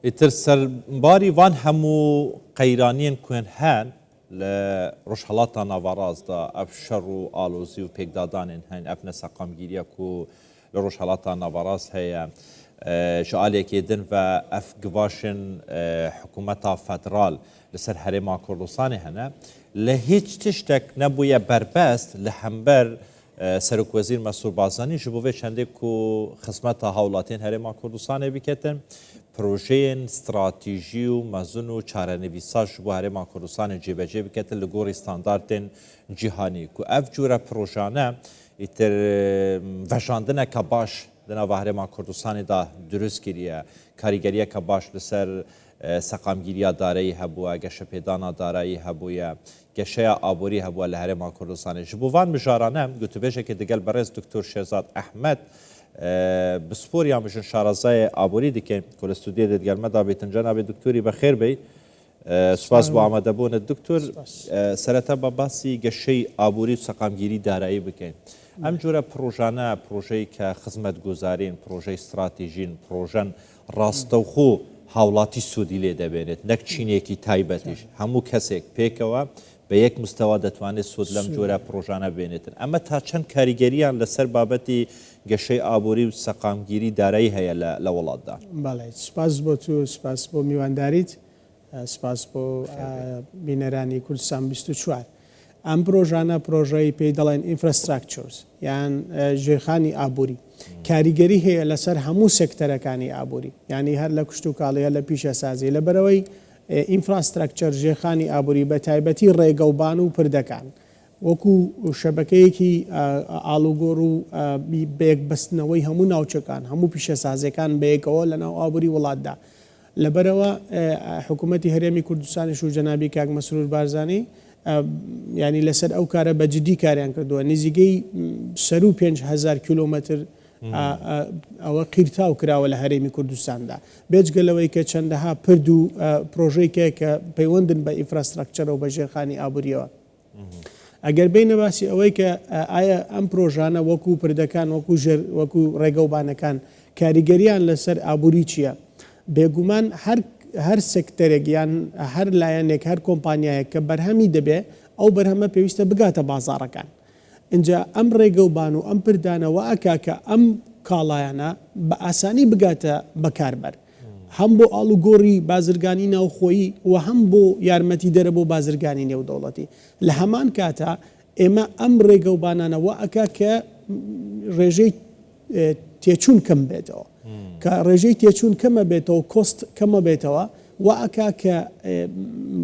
ئیتر باری وان هەموو قەیرانیان کوێن هەن لە ڕۆژهەڵاتە ناوەڕاستدا ئەف شەڕ و ئالۆزی و پێکدادانێن هەن ئەف نەسەقامگیریە و لە ڕۆژهەڵاتە ناوەڕاست هەیە ژعالێکێدن و ئەف گڤاشن حکوومەتا فەدرال لەسەر هەرێما کوردستانی هەنە لە هیچ تشتێک نەبوویە بربەست لە هەمبەر سەرۆکوەزیر مەسعود بارزانی ji bo vê çendê ku xizmeta hawlatên Herêma Kurdistanê biketin projeyên stratîjî û mezin û çarenivîsa ji bo Herêma Kurdistanê cêbecê biketin li gorî standardên cîhanî ku ev cure projane îtir vejandineka baş di nava Herêma Kurdistanê da durust kiriye karîgeriyeka baş li ser seqamgiriya dareyî hebûye geşepêdana dareyî hebûye geşeya aborî hebûye li Herêma Kurdistanê ji bo van mijarane gotûbêjekê digel berez Dr. Şehzad Ehmed bi sporiya mijin şarazayê aborî dikin ku li studiyê de digel me dabêtin cenabê doktorî bexêr bey spas bo amedebûnê doktor sereta babasî geşeyî aborî û seqamgirî dareyî bikin em cure projane projeyeke xizmetguzarîn projey stratîjîn projen rastexû hawlatî Sûdî lê debênit nek Çînekî taybetiş hemû kesek pêkewa bi yek mustewa detwanê Sûd lem cure projane bênitin ema ta çend karîgeriyan li ser babetî geşey aborî û seqamgirî dareyî heye li welat da Belê spas bo tu spas bo mîwandarît spas bo bîneranî Kurdistan 24 em projane projeyê pê deڵێن infrastructures yan jêxanî aborî کاریگەری هەیە لەسەر هەموو سێکتەرەکانی ئابووری ینی هەر لە کشت و کاڵەیە لە پیشەسازی لەبەرەوەی ئینفراستراکچەر ژێخانی ئابووری بە تایبەتی ڕێگەوبان و پردەکان وەکو شەبکەیەکی ئاڵوگۆڕ و بەیەکبەستنەوەی هەموو ناوچەکان هەموو پیشەسازیەکان بەیەکەوە لەناو ئابووری وڵاتدا لەبەرەوە حکوومەتی هەرێمی کوردستانیش و جەنابی کاک مەسرور بارزانی ینی لەسەر ئەو کارە بەجددی کاریان کردووە نزیگەی 5,000 کیلۆمەتر ئەوە قیرتاو کراوە لە هەرێمی کوردستاندا بێجگەلەوەی کە چەندەها پرد و پرۆژێکێک کە پەیوەندن بە ئینفراستراکچەر و بە ژێرخانی ئابووریەوە ئەگەر بینە باسی ئەوەی کە ئایا ئەم پرۆژانە وەکو پردەکان وەکو ڕێگەوبانەکان کاریگەریان لەسەر ئابووری چییە بێگومان هەر سێکتەرێک یان هەر لایەنێک هەر کۆمپانیایەک کە بەرهەمی دەبێ ئەو بەرهەمە پێویستە بگاتە بازاڕەکان اینجا ئەم ڕێگەوبان و ئەم پردانەوە ئەکا کە ئەم کاڵایانە بە ئاسانی بگاتە بەکاربەر هەم بۆ ئاڵوگۆڕی بازرگانی ناوخۆیی و هەم بۆ یارمەتی دەرە بۆ بازرگانی نێودەوڵەتی لە هەمان کاتە ئێمە ئەم ڕێگەوبانانەوە ئەکا کە ڕێژەی تێچوون کەم بێتەوە کە ڕێژەی تێچوون کەمە بێتەوە کۆست کەمە بێتەوە و ئەکا کە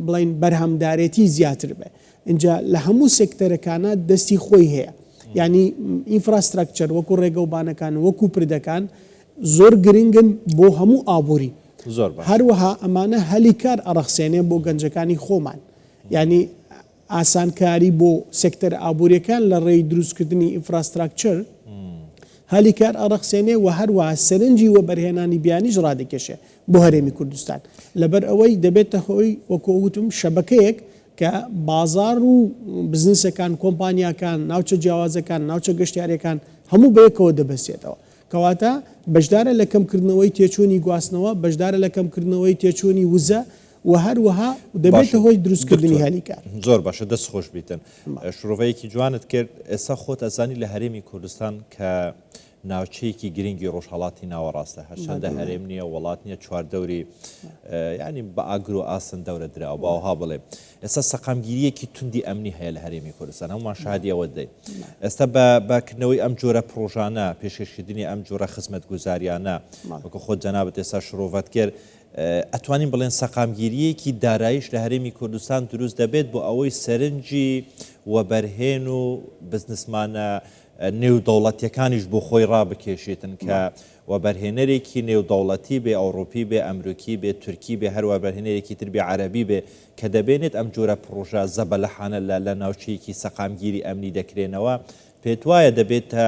بڵین بەرهەمدارێتی زیاتر بێ اینجا لە هەموو سێکتەرەکانە دەستی خۆی هەیە ینی ئینفراستراکچەر وەکو ڕێگەوبانەکان وەکو پردەکان زۆر گرنگن بۆ هەموو ئابووری هەروەها ئەمانە هەلی کار ئەڕەخسێنێ بۆ گەنجەکانی خۆمان ینی ئاسانکاری بۆ سێکتەر ئابووریەکان لە ڕێی دروستکردنی ئینفراستراکچەر هەلی کار ئەڕەخسێنێ و هەروەها سەرنجی وە بەرهێنانی بیانیش ڕادێکێشێ بۆ هەرێمی کوردستان لەبەر ئەوەی دەبێتە هۆی وەکووتم شەبکەیەک کە بازار و بزنسەکان کۆمپانیاکان ناوچە جیاوازەکان ناوچە گەشتیارەکان هەموو بەیەکەوە دەبەستێتەوە کەواتە بەشدارە لە کەمکردنەوەی تێچوونی گواستنەوە بەشدارە لە کەمکردنەوەی تێچوونی وزە و هەروەها دەبێتە هۆی دروستکردنی هەلیکار زۆر باشە دەست خۆش بیتن شڕۆڤەیەکی جوانت کرد ئێستا خۆت ئەزانی لە هەرێمی کوردستان کە ناوچەیەکی گرنگی ڕۆژهەڵاتی ناوەڕاستە هەرچەندە هەرێم نییە وڵات نییە چواردەوری ینی بە ئاگر و ئاسن دەورە درراوە باوها بڵێ ئێستا سەقامگیریەکی توندی ئەمنی هەیە لە هەرێمی کوردستان هەمومان شادیەوە دەین ئێستا بەکردنەوەی ئەم جۆرە پرۆژانە پێشکەشکردنی ئەم جۆرە خزمەتگوزاریانە وەکو خۆت جەنابەت ئێستا شڕۆڤەت کرد ئەتوانین بڵێن سەقامگیریەکی دارایش لە هەرێمی کوردستان دروست دەبێت بۆ ئەوەی سەرنجی وەبەرهێن و بزنسمانە نێودەوڵەتیەکانیش بۆ خۆی ڕابکێشێتن کە وەبەرهێنەرێکی نێودەوڵەتی بێ ئەوڕۆپی بێ ئەمریکی بێ تورکی بێ هەر وەبەرهێنەرێکی تر بێ عەرەبی بێ کە دەبێنێت ئەم جۆرە پرۆژە زەبەلەحانە لە ناوچەیەکی سەقامگیری ئەمنی دەکرێنەوە پێت وایە دەبێتە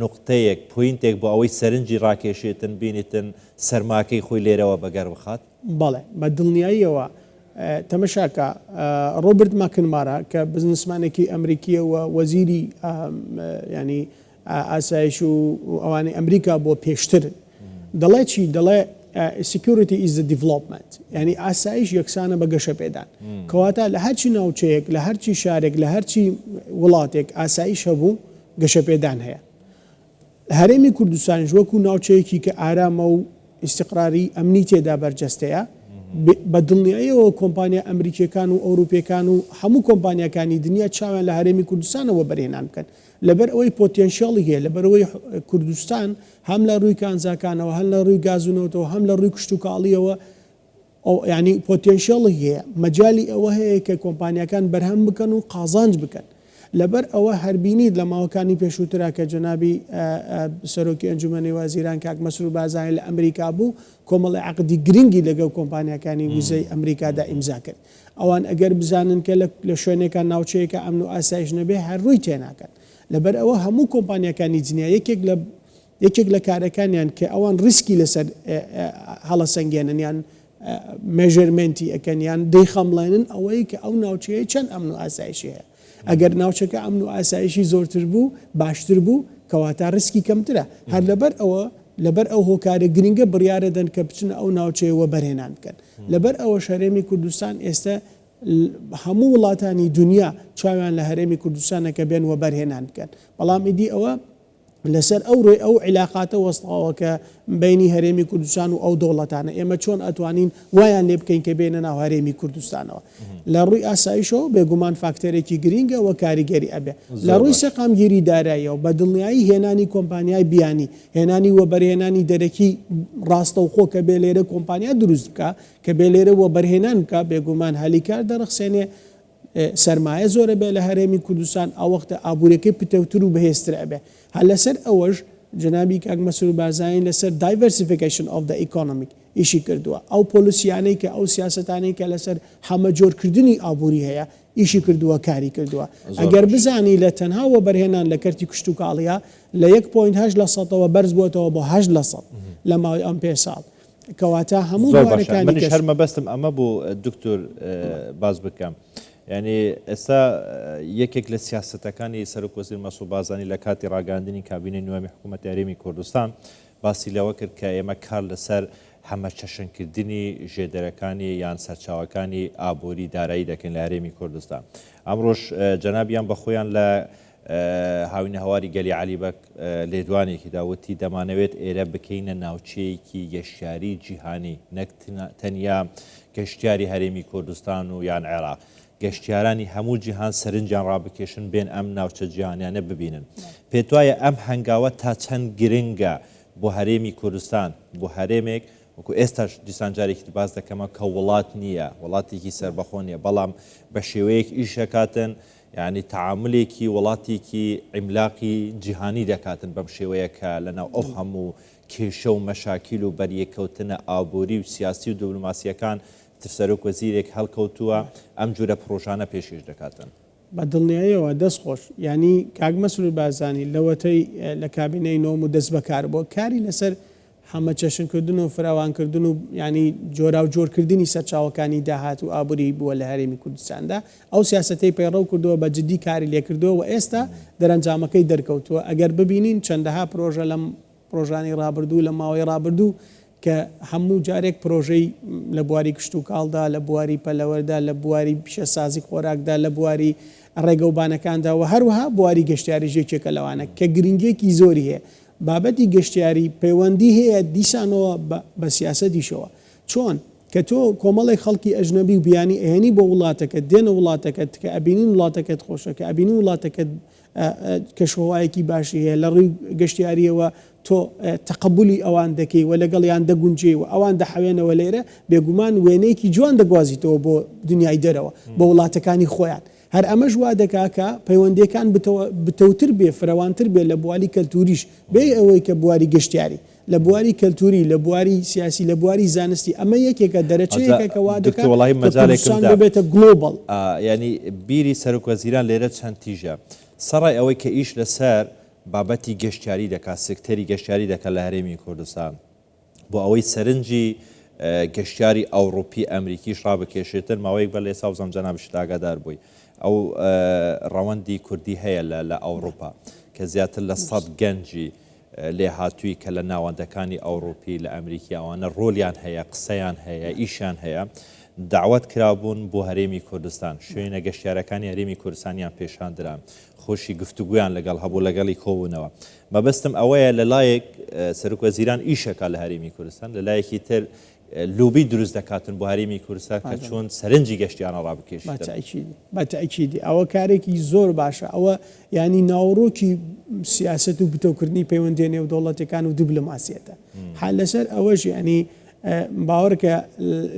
نقطەیەک پوینتێک بۆ ئەوەی سەرنجی ڕاکێشێتن بینیتن سەرماکەی خۆی لێرەوە بەگەر بخات بەڵێ بە دڵنیاییەوە تەمەشاکە ڕۆبرت ماکنمارە کە بزنسمانێکی ئەمریکیە و وەزیری ینی ئاسایش و ئەوانەی ئەمریکا بۆ پێشتر دەڵێ چی دەڵێ security is the development يعني ئاسایش یەکسانە بە گەشە پێدان کەواتە لە هەرچی ناوچەیەک لە هەرچی شارێک لە هەرچی وڵاتێک ئاسایش هەبوو گەشە پێدان هەیە هەرێمی کوردستانیش وەکو ناوچەیەکی کە ئارامە و ئیستیقراری ئەمنی تێدا بەرجەستەیە بە دڵنیاییەوە کۆمپانیا ئەمریکیەکان و ئەوروپیەکان و هەموو کۆمپانیەکانی دنیا چاویان لە هەرێمی کوردستانەوە بەرهێنان بکەن لەبەر ئەوەی پۆتێنشیاڵی هەیە لەبەرەوەی کوردستان هەم لە ڕووی کانزاکانەوە هەم لە ڕووی گازونەوەەوە هەم لە ڕووی کشت و کاڵیەوە ینی پۆتێنشیاڵی هەیە مەجای ئەوە هەیە کە کۆمپانیەکان بەرهەم بکەن و قازانج بکەن لەبەر ئەوە هەربینیت لە ماوەکانی پێشووترا کە جەنابی سەرۆکی ئەنجومەنی وازیران کاک مەسرور بارزانی لە ئەمریکا بوو کۆمەڵی عەقدی گرنگی لەگەڵ کۆمپانیەکانی ویزەی ئەمریکادا ئیمزا کرد ئەوان ئەگەر بزانن کە لە شوێنێکە ناوچەیەکە ئەمن و ئاسایش نەبێ هەرڕووی تێناکەن لەبەر ئەوە هەموو کۆمپانیەکانی جنیا یەکێک لە کارەکانیان کە ئەوان ریسکی لەسەر هەڵە سەنگێنن یان مێژرمنتی ئەەکەنیان دەیخەمڵێنن ئەوەی کە ئەو ناوچەیە چەند ئەمن و ئاسایشی هەیە ئەگەر ناوچەکە ئەمن و ئاسایشی زۆرتر بوو باشتر بوو کەواتە ریسکی کەمترە هەر لەبەر ئەو هۆکارە گرنگە بڕیارە دەن کە بچنە ئەو ناوچەیەوە بەرهێنان بکەن لەبەر ئەوە شەرێمی کوردستان ئێستا هەموو وڵاتانی دنیا چاویان لە هەرێمی کوردستانە کە بێن وە بەرهێنان بکەن بەڵام ئیدی ئەوە لەسەر ئەو عیلاقاتە وەستاوە کە بینی هەرێمی کوردستان و ئەو دەوڵەتانە ئێمە چۆن ئەتوانین وایان لێ بکەین کە بێنە ناو هەرێمی کوردستانەوە لە ڕووی ئاسایشەوە بێگومان فاکتەرێکی گرینگە و کاریگەری ئەبێ لە ڕووی سەقامگیری داراییەوە بە دڵنیایی هێنانی کۆمپانیای بیانی هێنانی وە بەرهێنانی دەرەکی ڕاستە و خۆ کە بێ لێرە کۆمپانیا دروست بکە کە بێ لێرە وە بەرهێنان بکە بێگومان هەلیکار دەرەخسێنێ سەرمایە زۆرە بێ لە هەرێمی کوردستان ئەوەختە ئابوورەکەی پتەوتر و بەهێزتر ئەبێ هەر لەسەر ئەوەش جنابی کاک مەسرور بارزانی لەسەر diversification of the economic ئیشی کردووە ئەو پۆلیسیانەی کە ئەو سیاسەتانەی کە لەسەر هەمە جۆرکردنی ئابووری هەیە ئیشی کردووە کاری کردووە ئەگەر بزانی لە تەنهاوە بەرهێنان لە کەرتی کشت و کاڵیا لە 1.8% بەرز بۆتەوە بۆ 8% لە ماوەی ئەم پێ ساڵ کەواتە هەموو منیش هەرمە بەستم ئەمە بوو دکتۆر باز بکەم یعنی ئێستا یەکێک لە سیاسەتەکانی سەرۆک وەزیر مەسعود بارزانی لە کاتی ڕاگەاندنی کابینەی نوێمی حکوومەتی هەرێمی کوردستان باسی لەوە کرد کە ئێمە کار لەسەر هەمە چەشنکردنی ژێدەرەکانی یان سەرچاوەکانی ئابووری دارایی دەکەن لە هەرێمی کوردستان ئەمڕۆژ جەنابیان بە خۆیان لە هاوینە هەواری گەلی عەلیبەک لێدوانێکی داوتی دەمانەوێت ئێرە بکەینە ناوچەیەکی گەشتیاری جیهانی نەک تەنیا گەشتیاری هەرێمی کوردستان و یان عێراق گەشتیارانی هەموو جیهان سەرنجیان ڕابکێشن بێن ئەم ناوچە جیهانیانە ببینن پێت وایە ئەم هەنگاوە تا چەند گرنگە بۆ هەرێمی کوردستان بۆ هەرێمێک وەکو ئێستاش دیسان جارێکی باز دەکەمە کە وڵات نییە وڵاتێکی سەربەخۆ نیە بەڵام بە شێوەیەک ئیشەکاتن یعنی تعاملێکی وڵاتێکی عیملاقی جیهانی دەکاتن بەم شێوەیە کە لەناو ئەو هەموو کێشە و مەشاکیل و بەریەکەوتنە ئابووری و سیاسی و دیپلۆماسیەکان سەرۆک وەزیرێک هەڵکەوتووە ئەم جورە پرۆژانە پێشکەش دەکاتن بە دڵنیاییەوە دەست خۆش ینی کاک مەسرور بارزانی لەوەتەی لە کابینەی نۆم و دەست بەکار بۆ کاری لەسەر هەمە چەشنکردن و فراوانکردن و ینی جۆرا و جۆرکردنی سەرچاوەکانی داهات و ئابووری بووە لە هەرێمی کوردستاندا ئەو سیاسەتەی پەیڕەو کردووە بە جددی کاری لێکردووە و ئێستا دەرەنجامەکەی دەرکەوتووە ئەگەر ببینین چەندەها پرۆژە لەم پرۆژانی ڕابردوو لە ماوەی ڕابردوو کە هەموو جارێک پرۆژەی لە بواری کشت و کاڵدا لە بواری پەلەوەردا لە بواری پیشەسازی خۆراکدا لە بواری ڕێگەوبانەکاندا و هەروەها بواری گەشتیاری ژێکێکە لەوانە کە گرنگێکی زۆری هەیە بابەتی گەشتیاری پەیوەندی هەیە دیسانەوە بە سیاسەتیشەوە چۆن کە تۆ کۆمەڵی خەڵکی ئەژنەبی و بیانی ئەهێنی بۆ وڵاتەکەت دێنە وڵاتەکەت کە ئەبینین وڵاتەکەت خۆشە کە ئەبینی وڵاتەکەت کەشەوایەکی باشی هەیە لە ڕووی گەشتیاریەوە تۆ تەقبولی ئەوان دەکەی و لەگەڵیان دەگونجێ و ئەوان دەحەوێنەوە لێرە بێگومان وێنەیەکی جوان دەگوازیتەوە بۆ دنیای دەرەوە بۆ وڵاتەکانی خۆیان هەر ئەمەش وا دەکاکە پەیوەندیەکان بتەوتر بێ فراوانتر بێ لە بواری کەلتوریش بێ ئەوەی کە بواری گەشتیاری لە بواری کەلتوری لە بواری سیاسی لە بواری زانستی ئەمە یەکێکە دەرەچەیەکە کە وا دەکات بێتە گلۆبال ینی بیری سەرۆک وەزیران لێرە چەند تیژە سەڕای ئەوەی کە ئیش لەسەر بابەتی گەشتیاری دەکات سکتەری گەشتیاری دەکات لە هەرێمی کوردستان بۆ ئەوەی سەرنجی گەشتیاری ئەوروپی ئەمریکیش ڕابکێشێتن ماوەیەک بە لێ ساوزەم جەنابشت ئاگادار بووی ئەو ڕەوەندی کوردی هەیە لە ئەوروپا کە زیاتر لە 100 گەنجی لێ هاتووی کە لە ناوەندەکانی ئەوروپی لە ئەمریکی ئەوانە ڕۆلیان هەیە قسەیان هەیە ئیشان هەیە داوت کرابوون بۆ هەرێمی کوردستان شوێنە گەشتیارەکانی هەرێمی کوردستانیان پێشان درا خۆشی گفتوگویان لەگەڵ هەبوو لەگەڵی کۆبوونەوە مەبەستم ئەوەیە لەلایەک سەرۆک وەزیران ئیشەکە لە هەرێمی کوردستان لەلایەکی تر لوبی دروست دەکاتن بۆ هەرێمی کوردستان کە چۆن سەرنجی گەشتیانە ڕابکێشێت بەتەئکیدی ئەوە کارێکی زۆر باشە ئەوە ینی ناوڕۆکی سیاست و بتۆکردنی پەیوەندی نێودەوڵەتەکان و دیبلۆماسیەتە حال لەسەر ئەوەش ینی باوەڕکە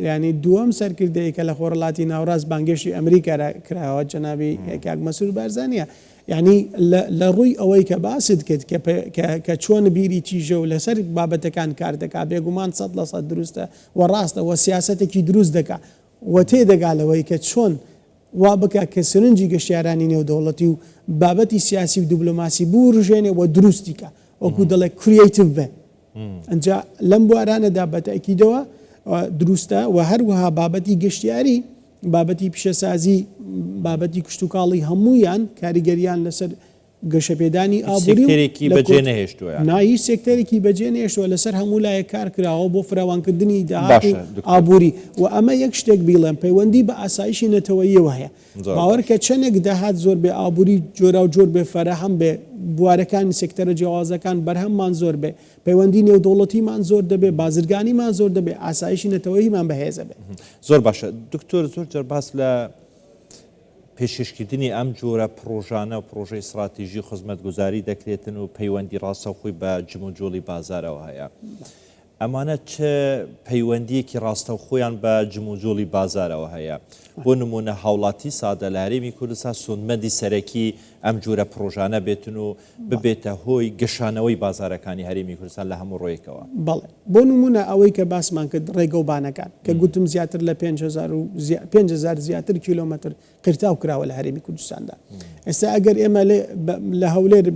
ینی دووەم سەرکردەیەکە لە خۆرەڵاتی ناوڕاست بانگێشتی ئەمریکا کراوە جەنابی کاک مەسعود بارزانیە ینی لە ڕووی ئەوەی کە باست کرد کە چۆن بیری تیژە و لەسەر بابەتەکان کار دەکا بێگومان 100% دروستە و ڕاستە و سیاسەتێکی دروست دەکا و تێدەگالەوەی کە چۆن وا بکە کە سرنجی گەشتیارانی نێودەوڵەتی و بابەتی سیاسی و دیبلۆماسی بوڕژێنێ و دروستیکە وەکو دەڵێ کریتیڤ بێ ئەنجا لەم بوارانەدا بەتەئکیدەوە دروستە و هەروەها بابەتی گەشتیاری بابەتی پیشەسازی بابەتی کشتتوکاڵی هەمویان کاریگەریان لەسەر گەشەپێدانی ئابووری بەجێ نەهێشتووە نایی سێکتەرێکی بەجێ نێشتووە لەسەر هەموو لایە کار کراوە بۆ فراوانکردنی داهاتی ئابووری و ئەمە یەک شتێک بیڵێن پەیوەندی بە ئاسایشی نەتەوەییەوە هەیە باوەڕکە چەندێک داهات زۆر بێ ئابووری جۆرا و جۆر بێ فەرەهەم بێ بوارەکانی سێکتەرە جیاوازەکان بەرهەممان زۆر بێ پەیوەندی نێودەوڵەتیمان زۆر دەبێ بازرگانیمان زۆر دەبێ ئاسایشی نەتەوەییمان بەهێزە بێ زۆر باشە دکتۆر زۆر جار باس لە پێشکردنی ئەم جۆرە پرۆژانە و پرۆژەی استراتیژی خزمەتگوزاری دەکرێتن و پەیوەندی ڕاستەوخۆی بە جموجۆڵی بازارەوە هەیە ئەمانە چه پەیوەندیەکی ڕاستەوخۆیان بە جموجۆڵی بازارەوە هەیە بۆ نمونە هاوڵاتی سادە لە هەرێمی کوردستان سودمەندی سەرەکی ئەم جۆرە پرۆژانە بێتن و ببێتە هۆی گەشانەوەی بازارەکانی هەرێمی کوردستان لە هەموو ڕۆیەکەوە بەڵێ بۆ نمونە ئەوەی کە باسمان کرد ڕێگەوبانەکان کە گوتم زیاتر لە 5,000 زیاتر کیلۆمەتر قرتاو کراوە لە هەرێمی کوردستاندا ئێستا ئەگەر ئێمە لە هەولێر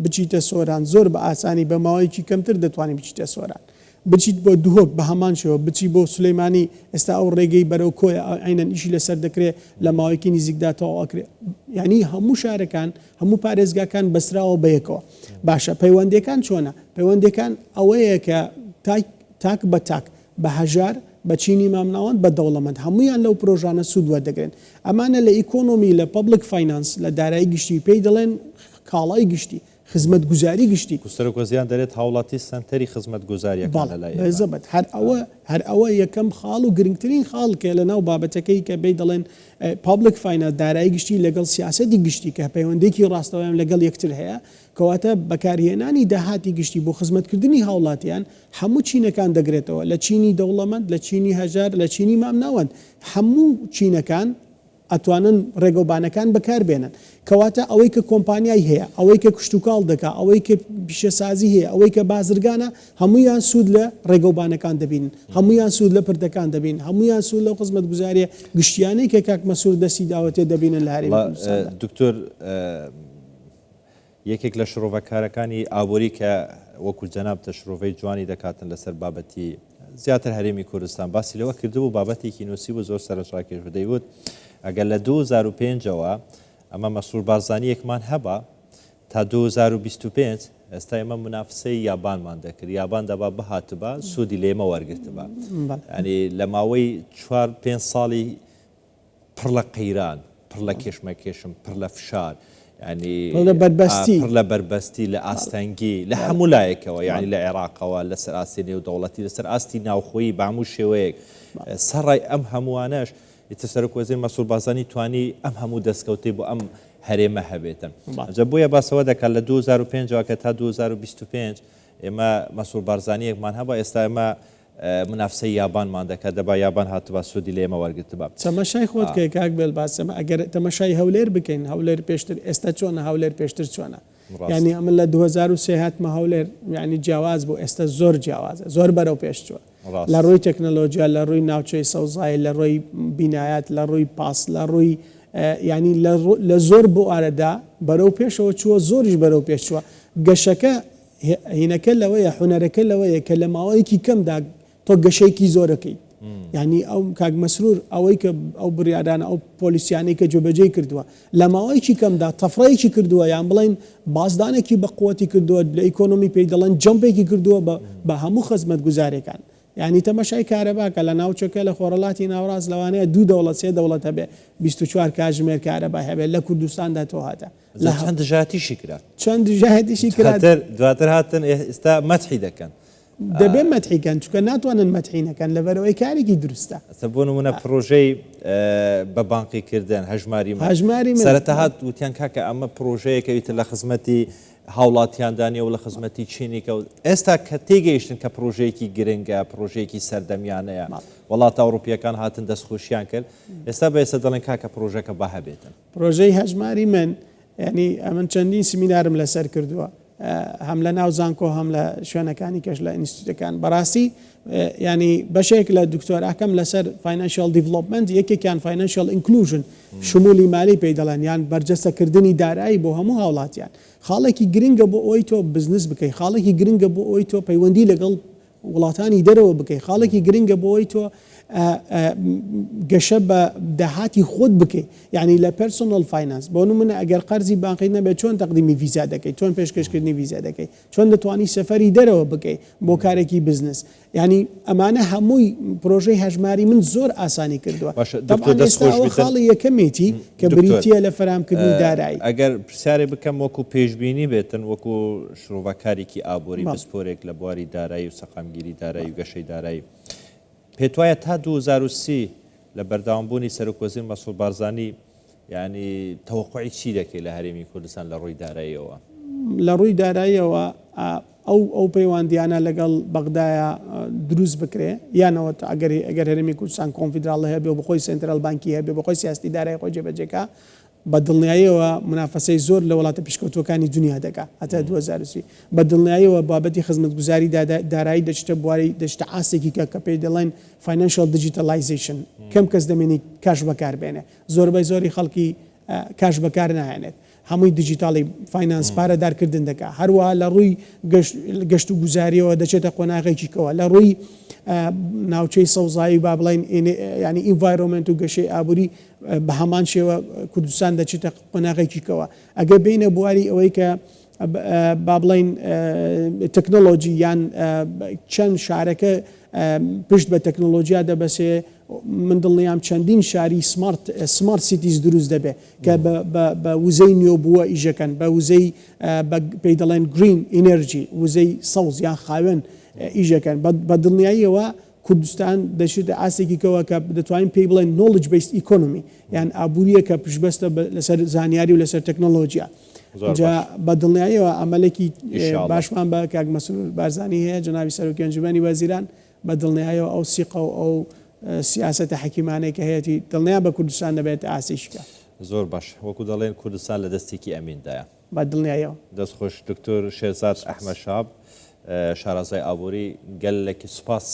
بچیتە سۆران زۆر بە ئاسانی بە ماوەیەکی کەمتر دەتوانین بچیتە سۆران بچیت بۆ دوهۆک بە هەمان شێوە بچی بۆ سولەیمانی ئێستا ئەو ڕێگەی بەرەو کۆیە عینەن ئیشی لەسەر دەکرێت لە ماوەیەکی نزیکدا تەواوەکرێ ینی هەموو شارەکان هەموو پارێزگاکان بەسراوە بەیەکەوە باشە پەیوەندەکان چۆنە پەیوەندەکان ئەوەیە کە تاک بە تاک بە هەژار بە چینی مامناوەند بە دەوڵەمەند هەمویان لەو پرۆژانە سوود وەردەگرن ئەمانە لە ئیکۆنۆمی لە پەبلیک فاینانس لە دارایی گشتی پێی دەڵێن کاڵای گشتی خزمەت گوزاری گشتی سەرۆک وەزیران دەرێت هاوڵاتی سنتەری خزمەت گوزاریەکان بەزەبەت هەر ئەوە یەکەم خاڵ و گرنگترین خاڵ کە لە ناو بابەتەکەی کە بێ دەڵێن پابلیک فاینانس دارایی گشتی لەگەڵ سیاسەتی گشتی کە پەیوەندێکی ڕاستەوەیان لەگەڵ یەکتر هەیە کەواتە بەکارهێنانی داهاتی گشتی بۆ خزمەتکردنی هاوڵاتیان هەموو چینەکان دەگرێتەوە لە چینی دەوڵەمەند لە چینی هەژار لە چینی مامناوەند هەموو چینەکان ئەتوانن ڕێگەوبانەکان بەکاربێنن کەواتە ئەوەی کە کۆمپانیای هەیە ئەوەی کە کشتتوکاڵ دەکا ئەوەی کە پیشەسازی هەیە ئەوەی کە بازرگانە هەمویان سوود لە ڕێگەوبانەکان دەبین هەمویان سوود لە پردەکان دەبین هەمویان سوود لە خزمەت گوزاریە گشتیانەی کە کاک مەسعود دەستی داوەتێ دەبینن لە هەرێمی کوردستاندا دکتۆر یەکێک لە شرۆڤەکارەکانی ئابووری کە وەکو جەناب تەشرۆڤەی جوانی دەکاتن لەسەر بابەتی زیاتر هەرێمی کوردستان باسی لەوە کردبوو بابەتێکی نووسی و زۆر سەرنجڕاکێش دەیوت ئەگەر لە 2005ەوە ئەمە مەسعود بارزانیەکمان هەبە تا 2025 ئێستا ئێمە منافسەی یابانمان دەکرد یابان دەبا بهاتبە سوودی لێمە وەرگرتبە ینی لە ماوەی 4-5 ساڵی پڕ لە قەیران پڕ لە کێشمەکێشم پڕ لە فشار ینی پڕ لە بربەستی لە ئاستەنگی لە هەموو لایەکەوە یعنی لە عێراقەوە لەسەر ئاستی نێودەوڵەتی لەسەر ئاستی ناوخۆیی بە هەموو شێوەیەک سەرڕای ئەم هەمووانەش ئیتر سەرۆک وەزیر مەسعود بارزانی توانی ئەم هەموو دەستکەوتەی بۆ ئەم هەرێمە هەبێتن جا بۆیە باسەوە دەکات لە 2005 کە تا 2025 ئێمە مەسعود بارزانیەکمان هەبە ئێستا ئێمە منافسەی یابانمان دەکات دەبا یابان هاتبە سوودی لێمە وەرگرتبە تەماشای خۆت کە کاک بێل باسەمە ئەگەر تەماشای هەولێر بکەین هەولێر پێشتر ئێستا چۆنە هەولێر پێشتر چۆنە ینی ئەمە لە 2003 هاتمە هەولێر ینی جیاواز بوو ئێستا زۆر جیاوازە زۆر بەرەو پێشچووە لە ڕووی تەکنەلۆژیا لە ڕووی ناوچەی سەوزای لە ڕووی بینایەت لە ڕووی پاس لە ڕووی ینی لە زۆر بۆ ئارەدا بەرەو پێشەوە چووە زۆریش بەرەو پێشچووە گەشەکە هینەکە لەوەیە حونەرەکە لەوەیە کە لە ماوەیەکی کەمدا تۆ گەشەیەکی زۆرەکەی یعنی ئەو کاک مەسرور ئەوەی کە ئەو بڕیادانە ئەو پۆلیسیانەی کە جێبەجێ کردووە لە ماوەیەکی کەمدا تەفڕەیەکی کردووە یان بڵین بازدانێکی بە قووەتی کردووە لە ئیکۆنۆمی پێی دەڵێن جەمپێکی کردووە بە هەموو خزمەت گوزارێکان. یعنی تەمەشای کارەباکە لە ناوچەکە لە خۆڕەڵاتی ناوڕاست لەوانەیە 2 دەوڵەت 3 دەوڵەت هەبێ 24 کاتژمێر کارەبا هەبێت لە کوردستاندا تۆ هاتە چەند دژاتیشی کرا چەند دژایەتیشی کرا دواتر هاتن ئێستا مەتحی دەکەن دەبێ مەتحیکەن چونکە ناتوانن مەتحینەکەن لەبەرەوەی کارێکی دروستە. بۆ نمونە پرۆژەی بە بانقی کردن هەژماری سەرەتا هات وتیان کاکە ئەمە پرۆژەیەکەویتە لە خزمەتی هاوڵاتیاندانی و لە خزمەتی چینیکە و ئێستا کە تێگەیشتن کە پرۆژەیەکی گرنگە پرۆژەیەکی سەردەمیانەیە وڵاتە ئەوروپیەکان هاتن دەستخۆشیان کرد ئێستا بە ئێستا دەڵێن کاکە پرۆژەکە با هەبێتن. پرۆژەی هەژماری من ینی ئەمن چەندین سمینارم لەسەر کردووە هەم لە ناو زانکۆ هەم لە شوێنەکانی کەش لە ئینستیتوتەکان بەڕاستی ینی بەشێک لە دکتۆراکەم لەسەر فاینانشال دیڤلۆپمنت یەکێکیان فاینانشال ئینکلوژن شمولی مالی پێی دەڵێن یان بەرجەستەکردنی دارایی بۆ هەموو هاوڵاتیان خاڵێکی گرنگە بۆ ئەوی تۆ بزنس بکەی خاڵێکی گرنگە بۆ ئەوی تۆ پەیوەندی لەگەڵ وڵاتانی دەرەوە بکەی خاڵێکی گرنگە بۆ ئەوی تۆ گەشە بە داهاتی خۆت بکەی یعنی لە پەرسۆنەڵ فاینانس بۆ نمونە ئەگەر قەرزی بانقی نەبێت چۆن تەقدیمی ڤیزا دەکەی چۆن پێشکەشکردنی ڤیزا دەکەی چۆن دەتوانی سەفەری دەرەوە بکەی بۆ کارێکی بزنس ینی ئەمانە هەمووی پرۆژەی هەژماری من زۆر ئاسانی کردووە خاڵی یەکەمێتی کە بریتە لە فەرامکردنی دارایی. ئەگەر پرسیارێ بکەم وەکو پێشبینی بێتن وەکو شرۆڤکارێکی ئابووری پسپۆرێک لە بواری دارایی و سەقامگیری دارایی و گەشەی دارایی پێت وایە تا 2030 لە بەردەوامبوونی سەرۆکوەزیر مەسعود بارزانی ینی تەوەقوعی چی دەکەی لە هەرێمی کوردستان لە ڕووی داراییەوە؟ لە ڕووی داراییەوە ئەو پەیوەندیانە لەگەڵ بەغدایە دروست بکرێ یانەوە ئەگەر هەرێمی کوردستان کۆنفیدراڵ هەبێ و بخۆی سنترال بانکی هەبێ بخۆی سیاستی دارایی خۆی جێبەجێکە بە دڵنیاییەوە منافەسەی زۆر لە وڵاتە پێشکەوتوەکانی دنیا دەکات هەتا 2030 بە دڵنیاییەوە بابەتی خزمەتگوزاری دارایی دەچتە بواری دەچتە ئاسێکی کە پێی دەڵێن فاینانشال دیجیتەلایزیشن کەم کەس دەمێنی کاش بەکار بێنێ زۆربەی زۆری خەڵکی کاش بەکار نایێنێت هەمووی دیجیتاڵی فاینانس پارەدارکردن دەکات هەروەها لە ڕووی گەشت و گوزاریەوە دەچێتە قۆناغێکیکەوە لە ڕووی ناوچەی سەوزایی با بڵین ینی ئینڤایرۆمنت و گەشەی ئابووری بە هەمان شێوە کوردستان دەچێتە قۆناغێکیکەوە ئەگە بینە بواری ئەوەی کە با بڵین تەکنۆلۆژی یان چەند شارەکە پشت بە تەکنۆلۆژیا دەبەسێ من دڵنیام چەندین شاری سمارت سیتیز دروست دەبێت کە بە وزەی نوێبووە ئیژەکەن بە وزەی پێی دەڵێن گرین ئینەرژی وزەی سەوز یان خاوێن ئیژەکەن بە دڵنیاییەوە کوردستان دەچێتە ئاسێکیکەوە کە دەتوانین پێی بڵێن نۆڵج بیست ئیکۆنۆمی یان ئابووریە کە پشتبەستە لەسەر زانیاری و لەسەر تەکنۆلۆژیا بە دڵنیاییەوە ئەمەلێکی باشمان بە کاک مەسعود بارزانی هەیە جنابی سەرۆکی ئەنجومەنی وەزیران بە دڵنیاییەوە ئەو سیقە و ئەو سیاسەتە حەکیمانەی کە هەیەی دڵنیا بە کوردستان دەبێت ئاسیشکە. زۆر باش وەکو دەڵێن کوردستان لە دەستێکی ئەمیندایە بە دڵنیاییەوە. دەستخۆش دکتۆر شێرزاد ئەحمەد شاب شارەزای ئابووری گەلێکی سوپاس.